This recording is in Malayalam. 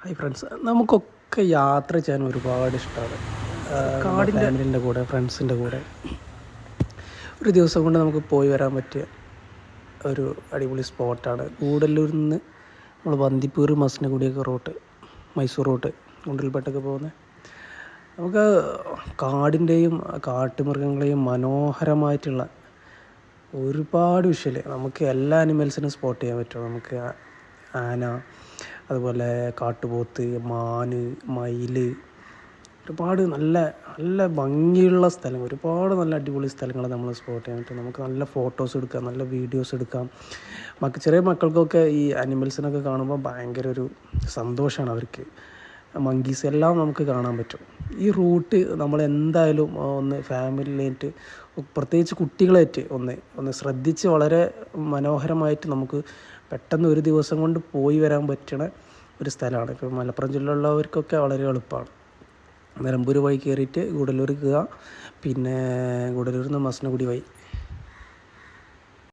ഹായ് ഫ്രണ്ട്സ്, നമുക്കൊക്കെ യാത്ര ചെയ്യാൻ ഒരുപാട് ഇഷ്ടമാണ്. ഫാമിലിൻ്റെ കൂടെ, ഫ്രണ്ട്സിൻ്റെ കൂടെ ഒരു ദിവസം കൊണ്ട് നമുക്ക് പോയി വരാൻ പറ്റിയ ഒരു അടിപൊളി സ്പോട്ടാണ് ഗൂഡല്ലൂരിൽ നിന്ന് നമ്മൾ ബന്ദിപ്പൂർ മസനഗുഡിയൊക്കെ റൂട്ട്, മൈസൂർ റൂട്ട്, ഗുണ്ടൽപേട്ടൊക്കെ പോകുന്നത്. നമുക്ക് കാടിൻ്റെയും കാട്ടുമൃഗങ്ങളെയും മനോഹരമായിട്ടുള്ള ഒരുപാട് വിഷ്വൽ, നമുക്ക് എല്ലാ അനിമൽസിനും സ്പോട്ട് ചെയ്യാൻ പറ്റും. നമുക്ക് ആന, അതുപോലെ കാട്ടുപോത്ത്, മാന്, മയിൽ, ഒരുപാട് നല്ല നല്ല ഭംഗിയുള്ള സ്ഥലം, ഒരുപാട് നല്ല അടിപൊളി സ്ഥലങ്ങൾ നമ്മൾ സ്പോട്ട് ചെയ്യാൻ പറ്റും. നമുക്ക് നല്ല ഫോട്ടോസ് എടുക്കാം, നല്ല വീഡിയോസ് എടുക്കാം. ചെറിയ മക്കൾക്കൊക്കെ ഈ അനിമൽസിനൊക്കെ കാണുമ്പോൾ ഭയങ്കര ഒരു സന്തോഷമാണ്. അവർക്ക് മങ്കീസ് എല്ലാം നമുക്ക് കാണാൻ പറ്റും. ഈ റൂട്ട് നമ്മൾ എന്തായാലും ഒന്ന് ഫാമിലിയായിട്ട്, പ്രത്യേകിച്ച് കുട്ടികളായിട്ട് ഒന്ന് ശ്രദ്ധിച്ച് വളരെ മനോഹരമായിട്ട് നമുക്ക് പെട്ടെന്ന് ഒരു ദിവസം കൊണ്ട് പോയി വരാൻ പറ്റുന്ന ഒരു സ്ഥലമാണ്. ഇപ്പോൾ മലപ്പുറം ജില്ലയിലുള്ളവർക്കൊക്കെ വളരെ എളുപ്പമാണ്. നിലമ്പൂർ വഴി കയറിയിട്ട് ഗൂഡല്ലൂർ കയറുക, പിന്നെ ഗൂഡല്ലൂരിൽ നിന്ന് മസനഗുഡി വഴി